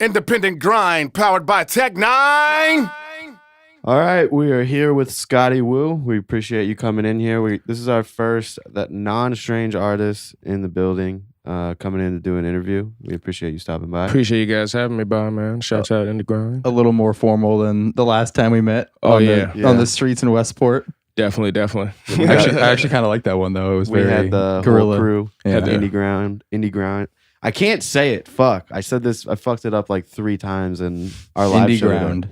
Independent grind powered by Tech 9. All right, we are here with Scotty Wu. We appreciate you coming in here. This is our first non-strange artist in the building coming in to do an interview. We appreciate you stopping by. Appreciate you guys having me by, man. Shouts out Indyground. A little more formal than the last time we met. On the streets in Westport. Definitely. I actually kind of like that one though. It was we very had the guerrilla. whole crew. Yeah. Had the Indyground. I can't say it. Fuck. I said this. I fucked it up like 3 times in our live show. Indyground.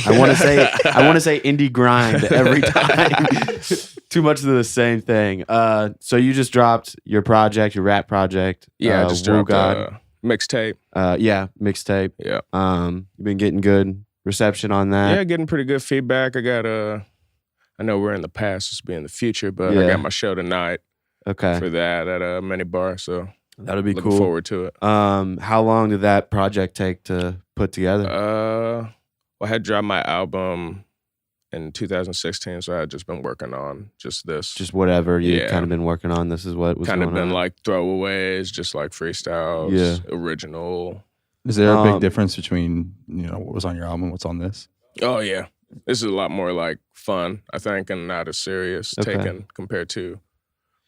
I want to say indie grind every time. Too much of the same thing. So you just dropped your project, your rap project. Yeah, I just dropped mixtape. Mixtape. Yeah. You've been getting good reception on that. Yeah, getting pretty good feedback. I got I know we're in the past, this will be in the future, but I got my show tonight. Okay. For that at a mini bar, so that'll be looking cool. Forward to it. How long did that project take to put together? Well, I had dropped my album in 2016, so I had just been working on just whatever you kind of been working on. This is what was kind of been on. Like throwaways, just like freestyles, original. Is there a big difference between what was on your album, what's on this? Oh yeah, this is a lot more like fun, I think, and not as serious taken compared to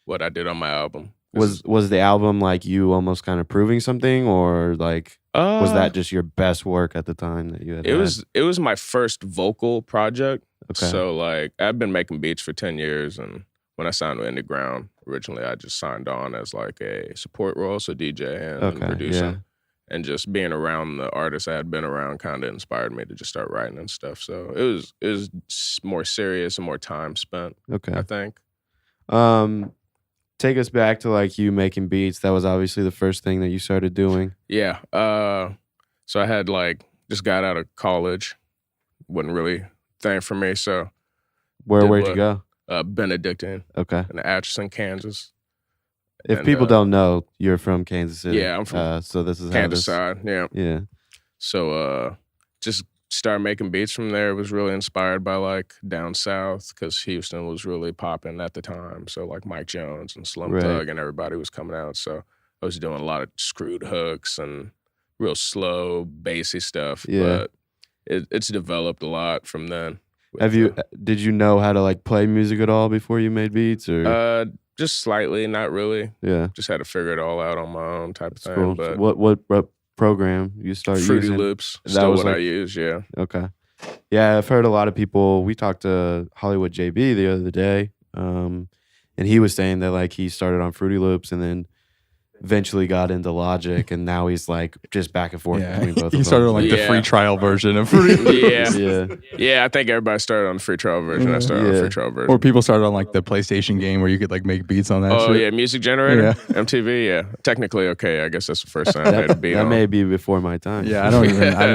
what I did on my album. Was the album like you almost kind of proving something, or like was that just your best work at the time that you had? It was my first vocal project. Okay. So like I've been making beats for 10 years, and when I signed with Indyground, originally I just signed on as like a support role, so DJ and producing. Yeah. And just being around the artists I had been around kind of inspired me to just start writing and stuff. So it was more serious and more time spent. Okay. I think. Take us back to like you making beats. That was obviously the first thing that you started doing. Yeah. So I had just got out of college. Wasn't really a thing for me. So where'd you go? Benedictine. Okay. In Atchison, Kansas. If people don't know, you're from Kansas City. Yeah, I'm from so this is Kansas side. Yeah. Yeah. So just started making beats from there. Was really inspired by like down south because Houston was really popping at the time. So like Mike Jones and Slim Thug and everybody was coming out. So I was doing a lot of screwed hooks and real slow, bassy stuff. Yeah. But it's developed a lot from then. Did you know how to like play music at all before you made beats, or? Just slightly, not really. Yeah. Just had to figure it all out on my own type of thing. Cool. But what program you started using? Fruity Loops. That Still was what I use, yeah. Okay. Yeah, I've heard a lot of people. We talked to Hollywood JB the other day, and he was saying that like he started on Fruity Loops and then eventually got into Logic, and now he's like just back and forth between both of them. He started on like the free trial version of Fruity Loops. Yeah, I think everybody started on the free trial version. I started on the free trial version. Or people started on like the PlayStation game where you could like make beats on that shit. Oh yeah, Music Generator? Yeah. MTV, yeah. Technically, okay, I guess that's the first time I made a beat that on. may be before my time. Yeah, I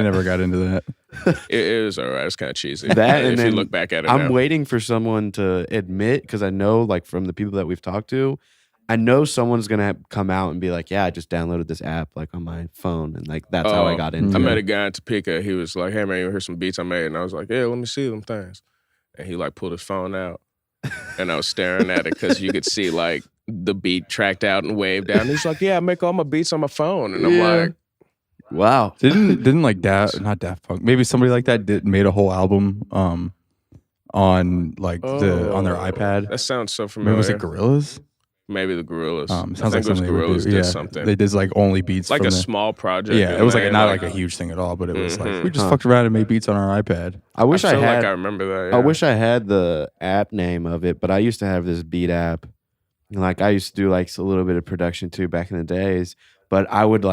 never got into that. It was all right. It's kind of cheesy. That, and if then you look back at it I'm now. waiting for someone to admit, because I know like from the people that we've talked to, I know someone's gonna come out and be like, "Yeah, I just downloaded this app like on my phone, and like that's how I got into it." I met a guy in Topeka. He was like, "Hey man, you heard some beats I made?" And I was like, "Yeah, let me see them things." And he like pulled his phone out, and I was staring at it because you could see like the beat tracked out and waved down. He's like, "Yeah, I make all my beats on my phone," and I'm like, "Wow." Didn't like not Daft Punk, maybe somebody like that made a whole album on like on their iPad. That sounds so familiar. Maybe was it Gorillaz? Maybe the Gorillaz. Sounds I think like it was something Gorillaz did did something. They did like only beats, like from a small project. Yeah, it was like not like a huge thing at all, but it was like we just fucked around and made beats on our iPad. I wish I feel had. Like I remember that. Yeah. I wish I had the app name of it, but I used to have this beat app. And like I used to do like a little bit of production too back in the days, but I would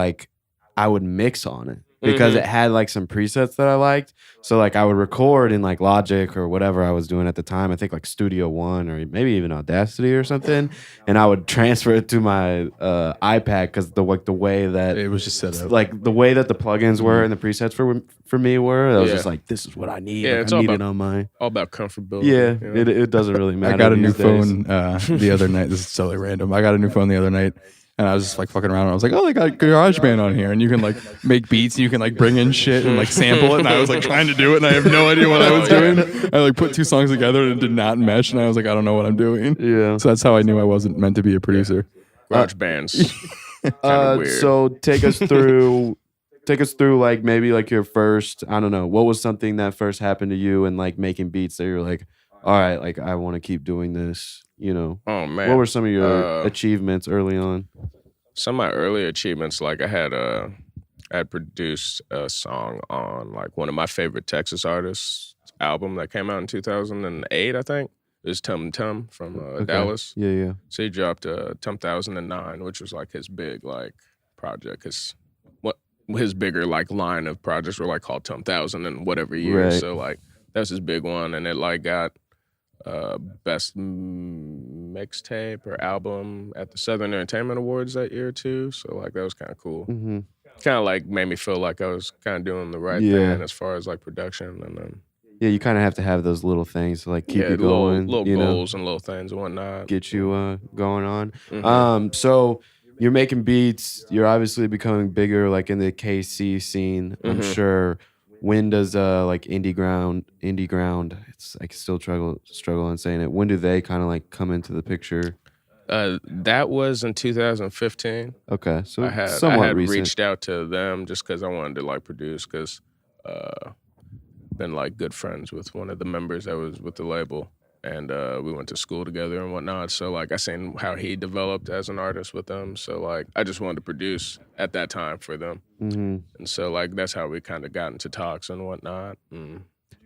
mix on it because it had like some presets that I liked. So like I would record in like Logic or whatever I was doing at the time. I think like Studio One or maybe even Audacity or something, and I would transfer it to my iPad because the way that it was just set up, like the way that the plugins were and the presets for me were, I was just like, this is what I need. Yeah, like, it's I all need about, it on my. All about comfortability. Yeah, you know? it doesn't really matter. I got a new these days. phone the other night. This is totally random. I got a new phone the other night. And I was just like fucking around and I was like, oh, they got GarageBand on here and you can like make beats and you can like bring in shit and like sample it. And I was like trying to do it and I have no idea what I was doing. I like put 2 songs together and it did not mesh and I was like, I don't know what I'm doing. Yeah. So that's how I knew I wasn't meant to be a producer. Garage bands. weird. So take us through like maybe like your first, I don't know, what was something that first happened to you and like making beats that you're like, all right, like I want to keep doing this, you know? Oh man, What were some of your achievements early on? some of my early achievements, like I had produced a song on like one of my favorite Texas artists' album that came out in 2008, I think. It was Tum Tum from Dallas. Yeah. So he dropped 2009, which was like his big like project. His bigger like line of projects were like called 10,000 and whatever year. Right. So like that was his big one, and it like got best mixtape or album at the Southern Entertainment Awards that year too. So like that was kind of cool. Mm-hmm. Kind of like made me feel like I was kind of doing the right Yeah. thing as far as like production, and then Yeah, you kind of have to have those little things to like keep you going, little you know, goals and little things and whatnot. get you going on. Mhm. So you're making beats. You're obviously becoming bigger, like in the KC scene. I'm Mhm. sure. When does like Indyground? It's like still struggle on saying it. When do they kind of like come into the picture? That was in 2015. Okay, so I somewhat had recent. reached out to them just because I wanted to like produce, because been like good friends with one of the members that was with the label, and we went to school together and whatnot. So like I seen how he developed as an artist with them. So like I just wanted to produce at that time for them, Mm-hmm. and so like that's how we kind of got into talks and whatnot.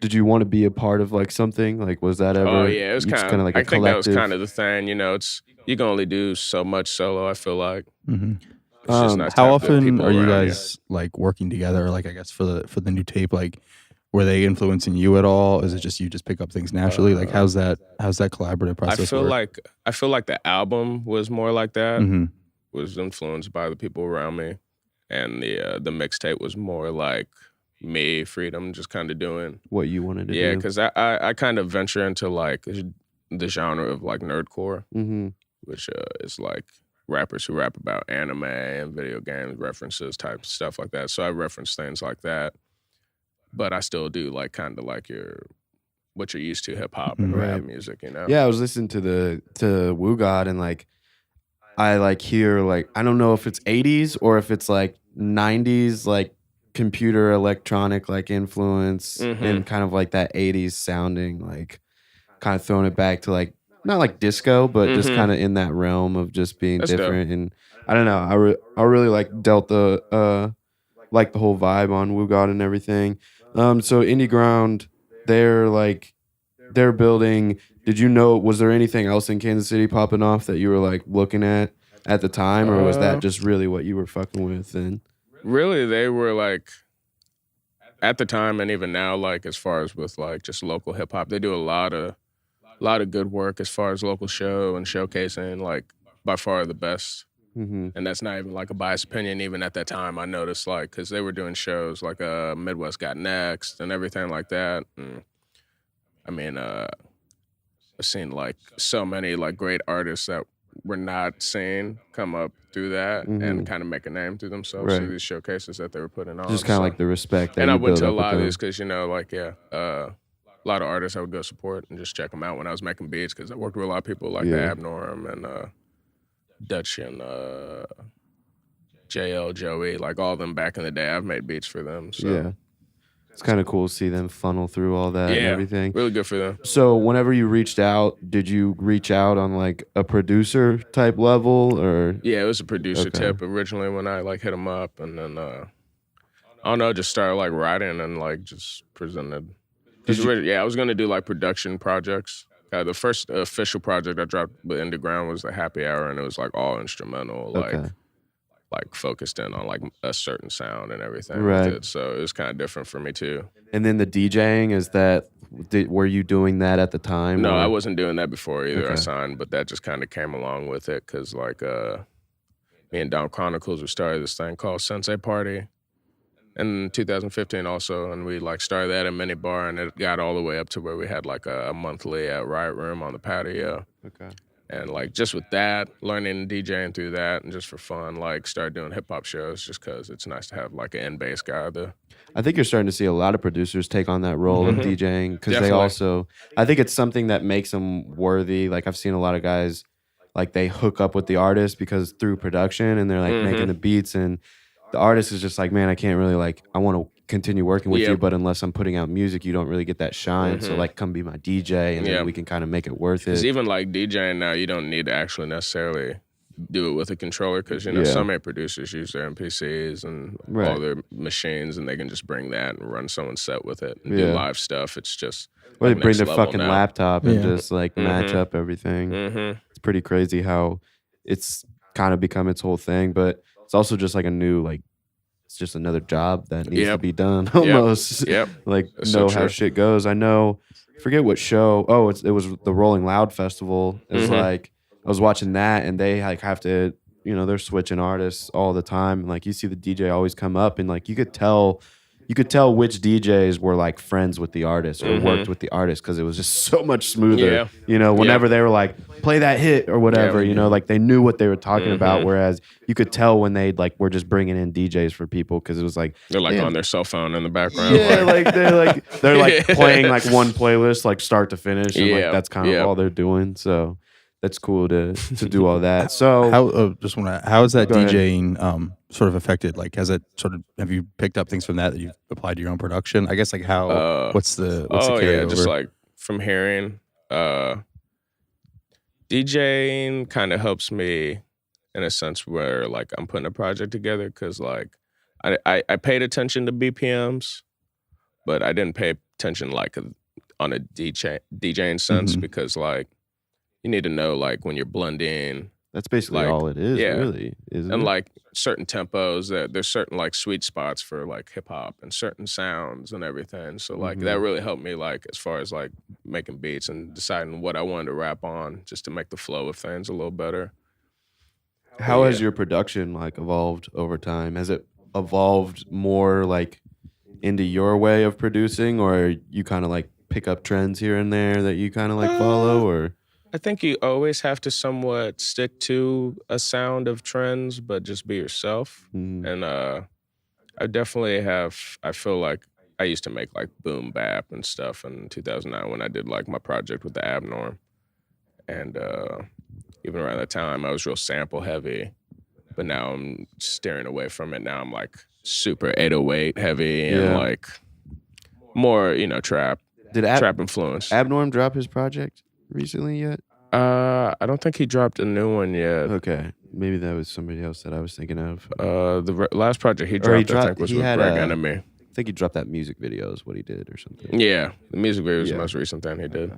Did you want to be a part of like something? Like, was that ever? Oh yeah, it was kind of like a I think that was collective? kind of the thing. You know, it's you can only do so much solo. I feel like. Mhm. It's just nice to How have good often people are you around guys like working together? Like, I guess for the new tape, like, were they influencing you at all? Is it just you just pick up things naturally? Like, how's that collaborative process work? I feel like the album was more like that. Mm-hmm. Was influenced by the people around me, and the mixtape was more like me, freedom, just kind of doing. What you wanted to Yeah, do? because I kind of venture into like the genre of like nerdcore, Mm-hmm. which is like rappers who rap about anime and video games references type stuff like that. So I reference things like that, but I still do like kind of like what you're used to, hip hop and rap Right. music, you know? Yeah, I was listening to Wu God, and like I like hear like I don't know if it's 80s or if it's like 90s like computer electronic like influence Mhm. and kind of like that 80s sounding, like kind of throwing it back to like not like disco, but just Mhm. kind of in that realm of just being That's dope. different. And I don't know, I really like Delta, like the whole vibe on Wu God and everything. So Indyground, they're building. Did you know? Was there anything else in Kansas City popping off that you were like looking at the time, or was that just really what you were fucking with? And Really, they were like, at the time and even now, like as far as with like just local hip hop, they do a lot of good work as far as local show and showcasing, like by far the best. Mhm. And that's not even like a biased opinion. Even at that time, I noticed like because they were doing shows like Midwest Got Next and everything like that. And, I mean, I've seen like so many like great artists that were not seen come up through that Mhm. and kind of make a name through themselves through Right. these showcases that they were putting on. just kind of So- like the respect that and you I went build to a up with lot of them. these because, you know, like, a lot of artists I would go support and just check them out when I was making beats, because I worked with a lot of people like the Yeah. Abnorm and Dutch and JL, Joey, like all of them back in the day. I've made beats for them. So. Yeah, it's kind of cool to see them funnel through all that and Yeah, everything. really good for them. So whenever you reached out, did you reach out on like a producer type level, or Yeah, it was a producer Okay. tip originally when I like hit him up, and then I don't know, just started like writing and like just presented. 'Cause I was gonna do like production projects. The first official project I dropped with Indyground was the Happy Hour, and it was like all instrumental, Okay. like focused in on like a certain sound and everything Right. with it. So it was kind of different for me too. And then the DJing, were you doing that at the time? No, or- I wasn't doing that before either. I Okay. signed, but that just kind of came along with it because like me and Down Chronicles, we started this thing called Sensei Party in 2015 also, and we like started that at Mini Bar, and it got all the way up to where we had like a monthly at Riot Room on the patio. Okay. And like just with that, learning DJing through that, and just for fun, like started doing hip hop shows just because it's nice to have like an end bass guy. I think you're starting to see a lot of producers take on that role of Mhm. DJing because they Definitely. also, I think it's something that makes them worthy. Like I've seen a lot of guys like they hook up with the artist because through production and they're like making the beats, and the artist is just like, man, I can't really like, I want to continue working with you, but unless I'm putting out music, you don't really get that shine. So like, come be my DJ, and then we can kind of make it worth it. Because even like DJing now, you don't need to actually necessarily do it with a controller, because you know so many producers use their MPCs and all their machines, and they can just bring that and run someone's set with it and do live stuff. It's just or they bring their fucking now. laptop and just like match up everything. It's pretty crazy how it's kind of become its whole thing, but it's also just like a new like, it's just another job that needs to be done almost. Like That's know so how true. shit goes. I know, forget what show. Oh, it was the Rolling Loud Festival. It's like I was watching that, and they like have to, you know, they're switching artists all the time. And like you see the DJ always come up, and like you could tell which DJs were like friends with the artist or worked with the artist, because it was just so much smoother. You know, whenever they were like, play that hit or whatever, you know, like they knew what they were talking about. Whereas you could tell when they like were just bringing in DJs for people, because it was like They're like on their cell phone in the background. yeah, like they're like playing like one playlist like start to finish, and like that's kind of all they're doing. So that's cool to do all that. So how is that Go ahead. DJing sort of affected? Like, have you picked up things from that you've applied to your own production? I guess like how what's the carryover? Just like from hearing, DJing kind of helps me in a sense where like I'm putting a project together, because like I paid attention to BPMs, but I didn't pay attention like on a DJing sense, because like you need to know like when you're blending. that's basically like, all it is, really, isn't And it? like certain tempos, that there's certain like sweet spots for like hip hop and certain sounds and everything. So like that really helped me like as far as like making beats and deciding what I wanted to rap on, just to make the flow of things a little better. How has your production like evolved over time? Has it evolved more like into your way of producing, or you kind of like pick up trends here and there that you kind of like follow, or? I think you always have to somewhat stick to a sound of trends, but just be yourself. And I definitely have, I feel like I used to make like boom bap and stuff in 2009 when I did like my project with the Abnorm. And even around that time, I was real sample heavy, but now I'm steering away from it. Now I'm like super 808 heavy and like more, you know, trap influence. Abnorm drop his project recently yet? I don't think he dropped a new one yet. Okay, maybe that was somebody else that I was thinking of. The last project he dropped, I think, was with Greg Enemy. I think he dropped that music video is what he did or something. Yeah, the music video was the most recent thing he did.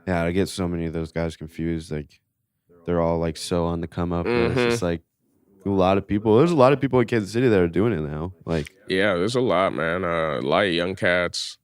Yeah, I get so many of those guys confused. Like, they're all like so on the come up. And it's just like there's a lot of people in Kansas City that are doing it now. Like, yeah, there's a lot, man. A lot of young cats.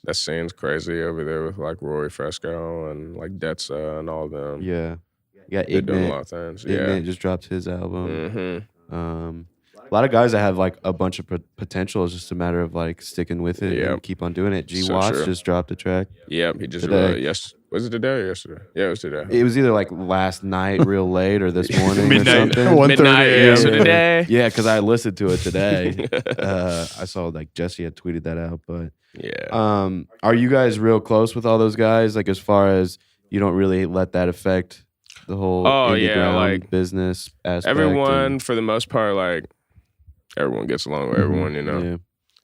That scene's crazy over there with like Rory Fresco and like Detza and all of them. yeah. You got They're doing a Ignat. lot of things. Ignat just dropped his album. A lot of guys that have like a bunch of potential. It's just a matter of like sticking with it and keep on doing it. G So Watts true. just dropped a track. Yep, he just Today. was it today or yesterday? Yeah, it was today. It was either like last night, real late, or this morning, Midnight. or something. 1:30 Midnight, a.m. so today. Yeah, because I listened to it today. I saw like Jesse had tweeted that out, but Yeah. are you guys real close with all those guys? Like, as far as you don't really let that affect the whole Indyground like, business aspect? everyone, for the most part, like everyone gets along with everyone, you know. Yeah.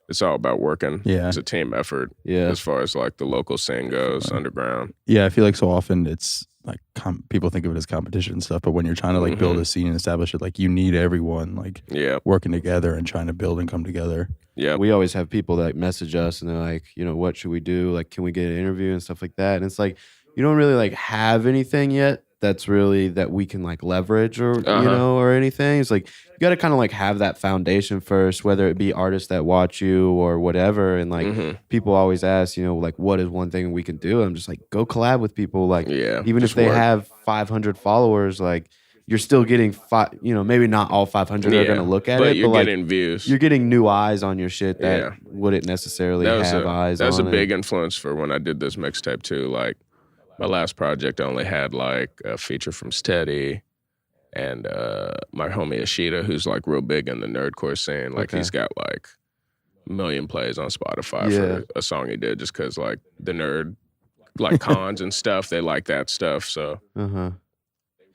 It's all about working. Yeah. It's a team effort Yeah. as far as like the local scene goes, underground. Yeah, I feel like so often it's like people think of it as competition and stuff, but when you're trying to like build a scene and establish it, like you need everyone like working together and trying to build and come together. Yeah. We always have people that message us and they're like, you know, what should we do? Like, can we get an interview and stuff like that? And it's like, you don't really like have anything yet that's really that we can like leverage or you know, or anything. It's like you got to kind of like have that foundation first, whether it be artists that watch you or whatever. And like people always ask, you know, like what is one thing we can do? I'm just like, go collab with people. Like even if they have 500 followers, like you're still getting you know, maybe not all 500 are going to look at it, you're but getting views. You're getting new eyes on your shit that wouldn't necessarily have eyes on it. That was a big influence for when I did this mixtape too. Like my last project, I only had like a feature from Steady and my homie Ashita, who's like real big in the nerdcore scene. Like he's got like 1 million plays on Spotify for a song he did, just because like the nerd like cons and stuff, they like that stuff. So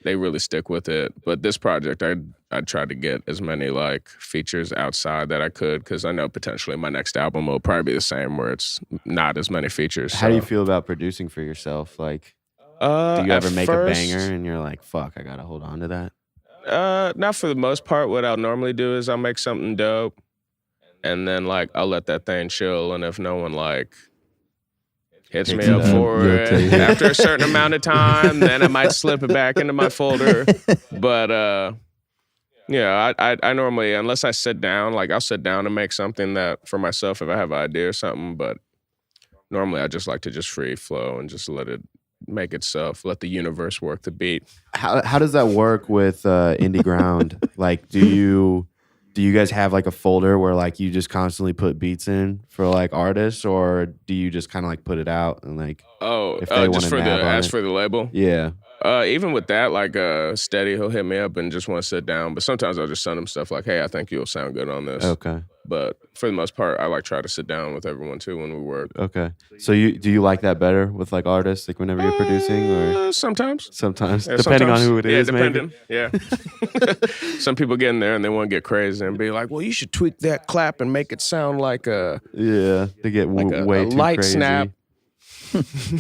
they really stick with it. But this project, I tried to get as many like features outside that I could, because I know potentially my next album will probably be the same, where it's not as many features. How do you feel about producing for yourself? Like, do you ever make a banger and you're like, fuck, I gotta hold on to that? Not for the most part. What I'll normally do is I'll make something dope, and then like I'll let that thing chill, and if no one like hits me up for it after a certain amount of time, then I might slip it back into my folder. But yeah, I normally, unless I sit down, like I'll sit down and make something that for myself if I have an idea or something. But normally I just like to just free flow and just let it make itself, let the universe work the beat. How does that work with Indyground? Like, do you guys have like a folder where like you just constantly put beats in for like artists, or do you just kind of like put it out and like just for the label? Yeah. Even with that, like Steady, he'll hit me up and just want to sit down. But sometimes I'll just send him stuff like, "Hey, I think you'll sound good on this." Okay. But for the most part, I like try to sit down with everyone too when we work. Okay. So do you like that better with like artists, like whenever you're producing, or sometimes? Sometimes, Yeah, depending on who it is. Yeah, depending. Maybe. Yeah. Some people get in there and they want to get crazy and be like, "Well, you should tweak that clap and make it sound like a they get way too light crazy. snap."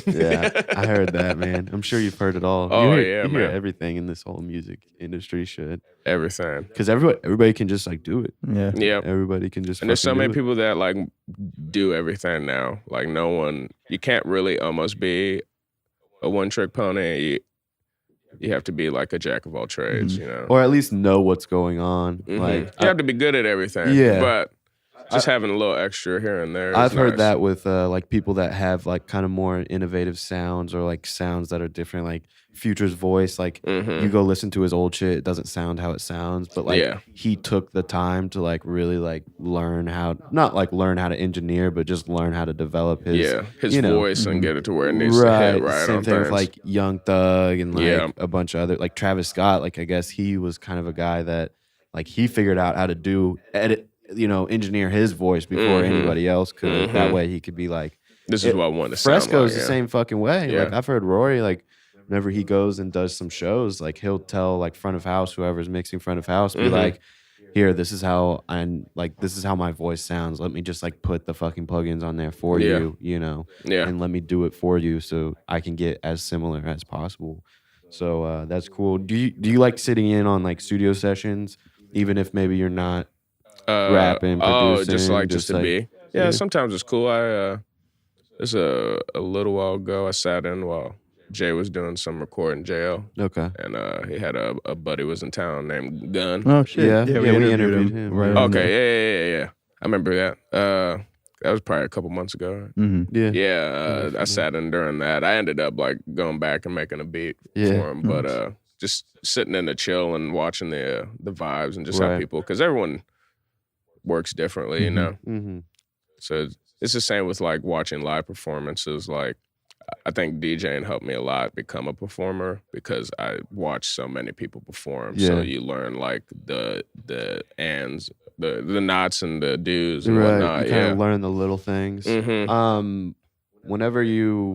Yeah, I heard that, man. I'm sure you've heard it all. Oh, you yeah, hear man. everything in this whole music industry shit. Everything. Because everybody can just like do it. Yeah. Yeah. Everybody can just. And there's so fucking many do it. people that like do everything now. Like no one, you can't really almost be a one-trick pony. You have to be like a jack of all trades, you know. Or at least know what's going on. Mhm. Like you have to be good at everything. Yeah. But just having a little extra here and there. I've is heard nice. that with like people that have like kind of more innovative sounds, or like sounds that are different, like Future's voice. Like you go listen to his old shit, it doesn't sound how it sounds, but like he took the time to like really like learn how, not like learn how to engineer, but just learn how to develop his voice and get it to where it needs to hit right. Same on thing with things. like Young Thug and like a bunch of other, like Travis Scott. Like I guess he was kind of a guy that like he figured out how to engineer his voice before anybody else could. That way he could be like, this is what I want to sound Fresco's like, the same fucking way. Yeah. Like I've heard Rory, like whenever he goes and does some shows, like he'll tell like front of house, whoever's mixing front of house, be like, here, this is how my voice sounds. Let me just like put the fucking plugins on there for you, and let me do it for you so I can get as similar as possible. So that's cool. Do you like sitting in on like studio sessions, even if maybe you're not rapping, producing? Just to be. Yeah, sometimes it's cool. It's a little while ago, I sat in while Jay was doing some recording, JL. Okay. And he had a buddy was in town named Gunn. Oh shit! Yeah, we interviewed him. Right. Okay, yeah. I remember that. That was probably a couple months ago. Mm-hmm. Yeah. I sat in during that. I ended up like going back and making a beat for him, but just sitting in the chill and watching the vibes and just how people, because everyone works differently, you know. Mm-hmm. So it's the same with like watching live performances. Like I think DJing helped me a lot become a performer because I watched so many people perform. Yeah. So you learn like the ands, the knots and the do's and whatnot. You kind of learn the little things. Whenever you're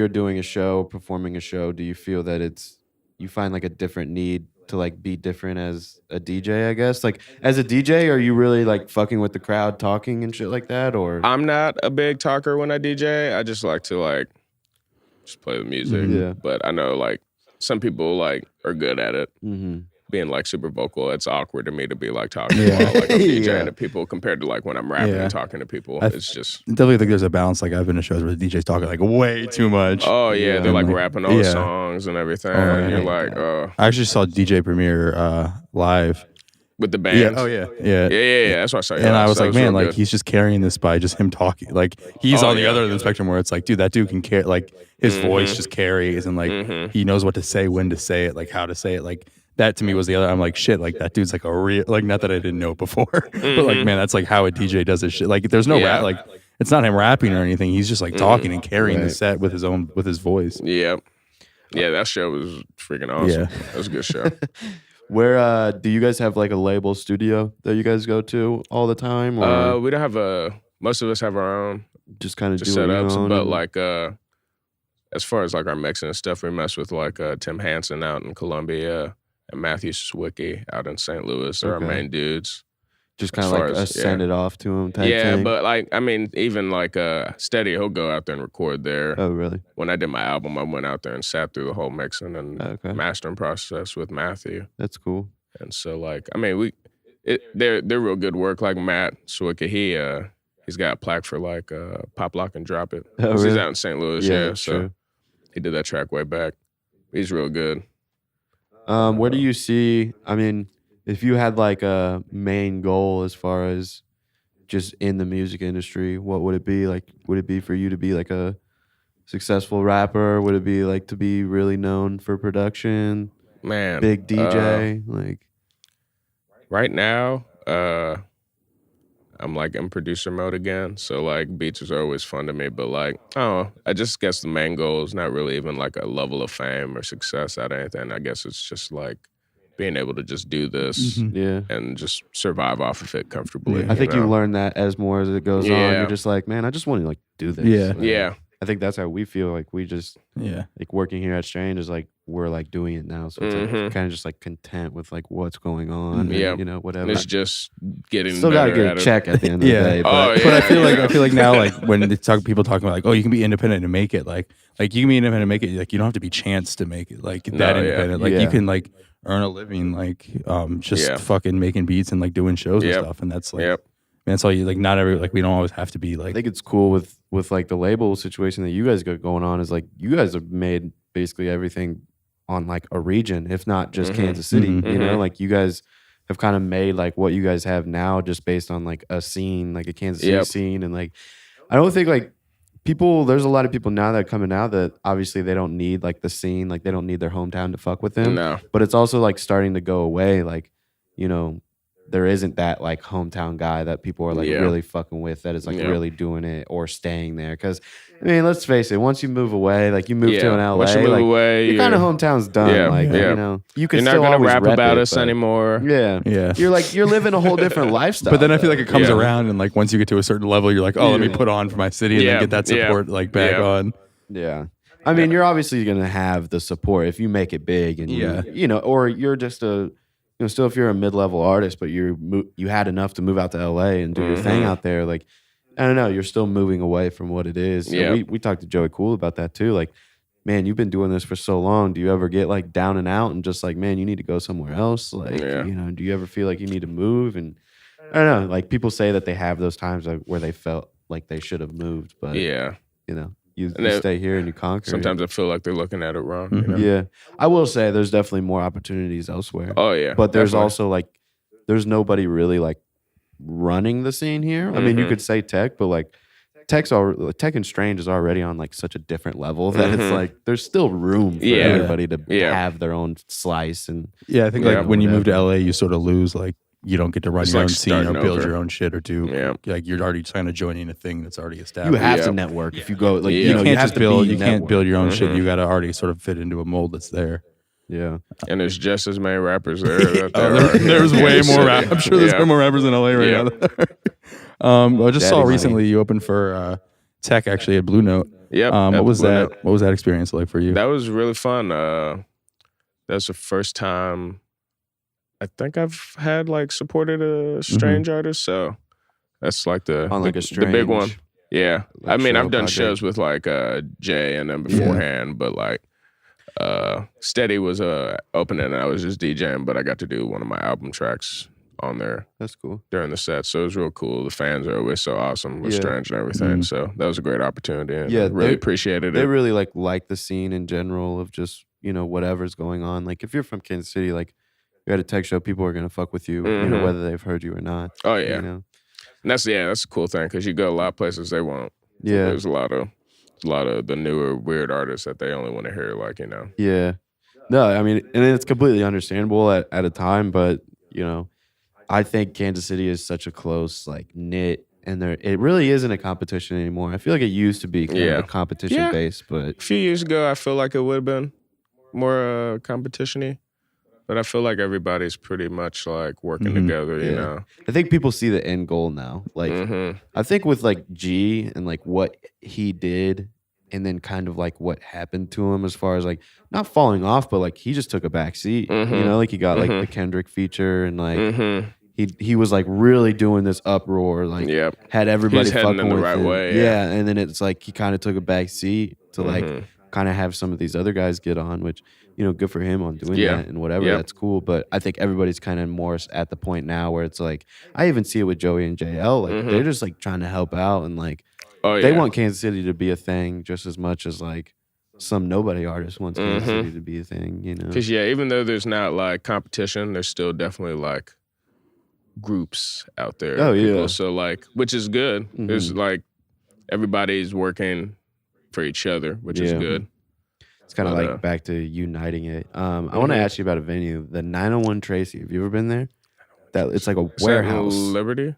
doing a show, performing a show, do you feel that you find like a different need to like be different as a DJ, I guess? Like as a DJ, are you really like fucking with the crowd talking and shit like that, or? I'm not a big talker when I DJ. I just like to like just play the music. Yeah. But I know like some people like are good at it. Mm-hmm. Being like super vocal, it's awkward to me to be like talking while like I'm DJing to people compared to like when I'm rapping and talking to people. It's just definitely think there's a balance. Like I've been to shows where the DJ's talking like way too much. oh yeah, they're like like, rapping all the songs and everything. And you're like, I actually saw DJ Premier live. with the band. Yeah. Oh yeah. Yeah. That's what I saw. And I was like, man, like he's just carrying this by just him talking. Like he's on the other end of the spectrum where it's like, dude, that dude can carry. Like his voice just carries, and like he knows what to say, when to say it, like how to say it. Like that to me was the other. I'm like, shit, like that dude's like a real. Like not that I didn't know before, but like man, that's like how a DJ does his shit. Like there's no rap. Like it's not him rapping or anything. He's just like talking and carrying the set with his voice. Yeah. Yeah, that show was freaking awesome. Yeah. That was a good show. Where do you guys have like a label studio that you guys go to all the time, or We don't have most of us have our own just kind of do setups, your own but and- like as far as like our mixing and stuff, we mess with like Tim Hansen out in Columbia and Matthew Swicky out in St. Louis. They're our main dudes. Just kind of like send it off to him type thing. But like, I mean, even like Steady, he'll go out there and record there. Oh, really? When I did my album, I went out there and sat through the whole mixing and mastering process with Matthew. That's cool. And so like, I mean, they're real good work. Like Matt Swicky, he's got a plaque for like Pop Lock and Drop It. Oh, really? He's out in St. Louis, so true. He did that track way back. He's real good. Where do you see, I mean, if you had like a main goal as far as just in the music industry, what would it be? Like, would it be for you to be like a successful rapper? Would it be like to be really known for production? Man. Big DJ? Like, right now, I'm like in producer mode again. So like beats are always fun to me, but like, I just guess the main goal is not really even like a level of fame or success out of anything. I guess it's just like being able to just do this and just survive off of it comfortably. I think you learn that as more as it goes on. You're just like, man, I just want to like do this. Yeah. I think that's how we feel. Like we just like working here at Strange is like we're like doing it now. So it's like kind of just like content with like what's going on. And, you know, whatever. And it's just getting still gotta get a check at the end of the day. But, but I feel like now like when people talk about like, oh, you can be independent and make it, like you can be independent and make it, like you don't have to be chance to make it like that independent. Like you can like earn a living like just fucking making beats and like doing shows and stuff. And that's like that's all you like. Not every like we don't always have to be like. I think it's cool with like the label situation that you guys got going on is like you guys have made basically everything on like a region, if not just Kansas City. You know, like you guys have kind of made like what you guys have now just based on like a scene, like a Kansas City scene, and like I don't think like people. There's a lot of people now that are coming out that obviously they don't need like the scene, like they don't need their hometown to fuck with them. No, but it's also like starting to go away, like you know. There isn't that like hometown guy that people are like really fucking with that is like really doing it or staying there. Because I mean, let's face it, once you move away, like you move to an LA, once you move away, your kind of hometown's done. Like you know, you can you're still not gonna always rap about us anymore. Yeah. You're living a whole different lifestyle. But then I feel like it comes around, and like once you get to a certain level, you're like, oh, let me put on for my city and then get that support like back on. Yeah. I mean, you're obviously gonna have the support if you make it big, and you know, or you're just a you know, still if you're a mid-level artist, but you had enough to move out to LA and do your thing out there, like I don't know, you're still moving away from what it is. So we talked to Joey Cool about that too. Like, man, you've been doing this for so long. Do you ever get like down and out and just like, man, you need to go somewhere else? Like, you know, do you ever feel like you need to move? And I don't know, like people say that they have those times like, where they felt like they should have moved, but you know. You stay here and you conquer. Sometimes I feel like they're looking at it wrong. You know? Yeah. I will say there's definitely more opportunities elsewhere. Oh, yeah. But there's also like, there's nobody really like running the scene here. I mean, you could say Tech, but like Tech and Strange is already on like such a different level that it's like, there's still room for everybody to have their own slice. And I think like when you move to LA, you sort of lose like, you don't get to run your own scene or build your own shit or do. Like you're already trying to join in a thing that's already established. You have to network if you go. Like you know, you have to build. You can't build your own shit. You got to already sort of fit into a mold that's there. Yeah, and there's just as many rappers there. That there's way more rappers. I'm sure there's more rappers in LA right now. I just saw recently you opened for Tech actually at Blue Note. What was that? What was that experience like for you? That was really fun. That's the first time I think I've had like supported a Strange artist, so that's like the big one. Yeah, I mean I've done shows with like Jay and them beforehand, but like Steady was opening and I was just DJing, but I got to do one of my album tracks on there. That's cool. During the set, so it was real cool. The fans are always so awesome with Strange and everything, so that was a great opportunity. And I really appreciated it. They really like the scene in general of just you know whatever's going on. Like if you're from Kansas City, like. You at a tech show, people are gonna fuck with you, you know, whether they've heard you or not. Oh yeah, you know? And that's a cool thing because you go a lot of places they won't. So there's a lot of the newer weird artists that they only want to hear, like you know. Yeah, no, I mean, and it's completely understandable at a time, but you know, I think Kansas City is such a close like knit, and it really isn't a competition anymore. I feel like it used to be kind of a competition based, but a few years ago, I feel like it would have been more competition-y. But I feel like everybody's pretty much like working together, you know. I think people see the end goal now. Like I think with like G and like what he did and then kind of like what happened to him as far as like not falling off, but like he just took a back seat. Mm-hmm. You know, like he got like the Kendrick feature and like he was like really doing this uproar, like had everybody heading fucking in the with right him. way. Yeah, and then it's like he kind of took a back seat to like kind of have some of these other guys get on, which, you know, good for him on doing that and whatever. That's cool. But I think everybody's kind of more at the point now where it's like, I even see it with Joey and JL. Like they're just like trying to help out and like they want Kansas City to be a thing just as much as like some nobody artist wants Kansas City to be a thing, you know? Because even though there's not like competition, there's still definitely like groups out there. Oh, yeah. So like, which is good. There's like everybody's working for each other, which is good. It's kind of like back to uniting it. I want to ask you about a venue, the 901 Tracy. Have you ever been there? That it's like a warehouse. Liberty?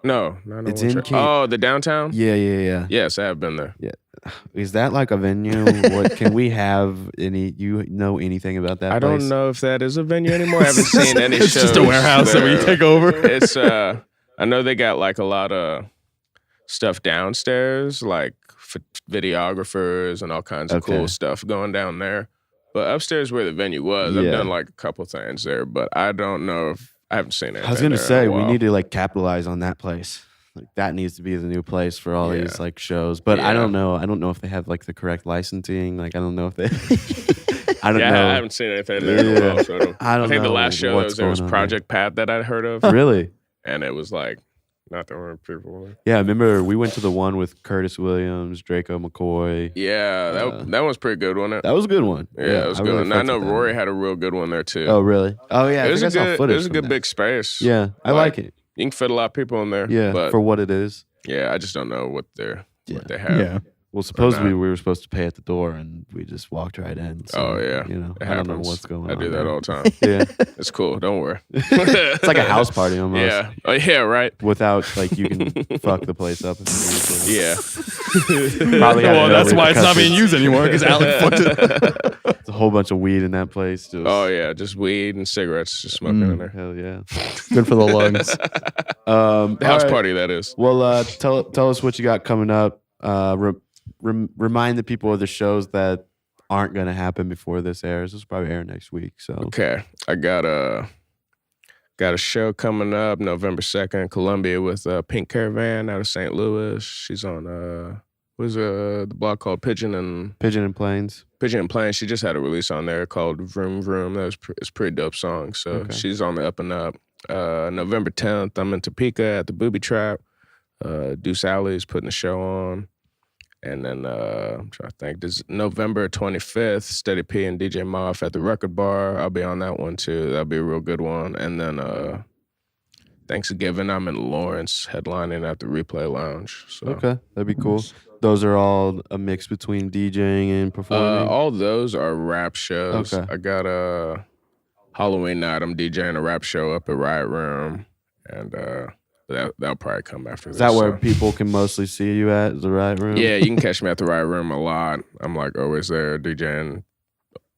No, it's in the downtown? Yeah. Yes, I have been there. Yeah. Is that like a venue? What can we have any? You know anything about that? I don't know if that is a venue anymore. I haven't seen any It's shows. just a warehouse that we take over. It's I know they got like a lot of stuff downstairs, like videographers and all kinds of cool stuff going down there. But upstairs where the venue was, I've done like a couple things there, but I don't know if I haven't seen it. I was gonna say we need to like capitalize on that place. Like that needs to be the new place for all these like shows. But I don't know. I don't know if they have like the correct licensing. Like I don't know if they. I don't know. I haven't seen anything there in a while, so I don't think know the last show there was Project Pat that I'd heard of. Really? And it was like not that many people. Yeah, I remember we went to the one with Curtis Williams, Draco McCoy. Yeah, that one's pretty good, wasn't it? That was a good one. Yeah, it was good. And I know Rory had a real good one there too. Oh, really? Oh, yeah. It was a good big space. Yeah, I like it. You can fit a lot of people in there. Yeah, but for what it is. Yeah, I just don't know what they have. Yeah. Well, supposedly we were supposed to pay at the door, and we just walked right in. So, you know, it I don't happens. know what's going on. I do that all the time. Yeah, it's cool. Don't worry. It's like a house party almost. Yeah. Oh yeah. Right. Without like you can fuck the place up. If you Yeah. Probably. Well, that's why it's not being used anymore because Alec fucked it. It's a whole bunch of weed in that place. Just, oh yeah, just weed and cigarettes, just smoking in there. Hell yeah. Good for the lungs. The house party, that is. Well, tell us what you got coming up. Remind the people of the shows that aren't going to happen before this airs. This will probably air next week. So okay, I got a show coming up November 2nd in Columbia with Pink Caravan out of St. Louis. She's on the blog called Pigeon and Plains. Pigeon and Plains. She just had a release on there called Vroom Vroom. It's a pretty dope song. So she's on the up and up. November 10th, I'm in Topeka at the Booby Trap. Deuce Alley's putting the show on. And then I'm trying to think. This November 25th, Steady P and DJ Moff at the Record Bar. I'll be on that one too. That'll be a real good one. And then Thanksgiving, I'm in Lawrence headlining at the Replay Lounge. So. Okay, that'd be cool. Those are all a mix between DJing and performing? All those are rap shows. Okay. I got a Halloween night. I'm DJing a rap show up at Riot Room. And that'll probably come after this. Is that where people can mostly see you at? Is the Riot Room? Yeah, you can catch me at the Riot Room a lot. I'm like always there DJing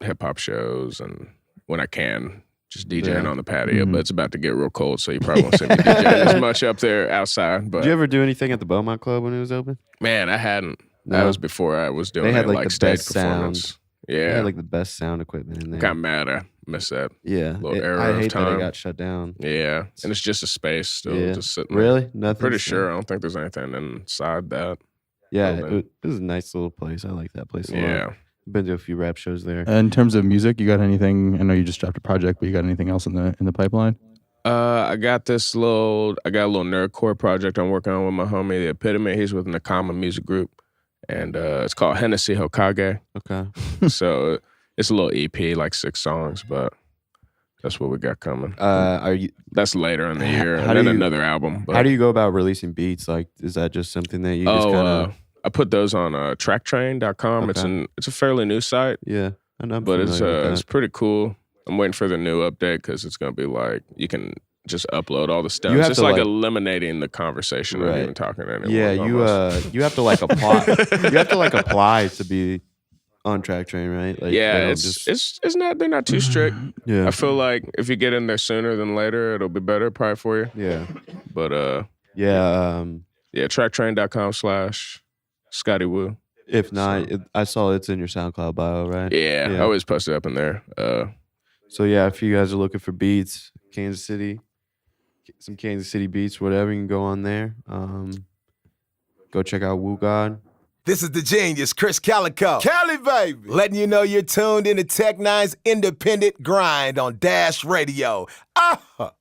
hip-hop shows and when I can, just DJing on the patio. But it's about to get real cold, so you probably won't see me DJing as much up there outside. But did you ever do anything at the Beaumont Club when it was open? Man, I hadn't. No. That was before I was doing They had like the stage best performance. sound. Yeah. They had like the best sound equipment in there. Got mad. I missed that. Yeah. Little era I of hate that time. it got shut down. Yeah. And it's just a space still just sitting Really? there. Nothing. Pretty sure. I don't think there's anything inside that. Yeah, building. it was a nice little place. I like that place a lot. Yeah. Been to a few rap shows there. In terms of music, you got anything? I know you just dropped a project, but you got anything else in the pipeline? I got a little nerdcore project I'm working on with my homie, The Epitome. He's with Nakama Music Group. And it's called Hennessy Hokage. Okay. So it's a little EP, like 6 songs, but that's what we got coming. That's later in the year. And then another album. But how do you go about releasing beats? Like, is that just something that you just kind of... I put those on tracktrain.com. Okay. It's a fairly new site. Yeah. But it's pretty cool. I'm waiting for the new update because it's going to be like, you can just upload all the stuff. It's like eliminating the conversation of even talking to anyone. Yeah, you have to like apply. You have to like apply to be on Track Train, right? Like, yeah, it's not. They're not too strict. Yeah, I feel like if you get in there sooner than later, it'll be better probably for you. Yeah, but yeah, tracktrain.com/Scotty Wu. If not, I saw it's in your SoundCloud bio, right? Yeah, I always post it up in there. So yeah, if you guys are looking for beats, Kansas City, some Kansas City beats, whatever, you can go on there. Go check out Wu God. This is the genius, Chris Calico. Cali, baby. Letting you know you're tuned into Tech Nine's Independent Grind on Dash Radio. Ah!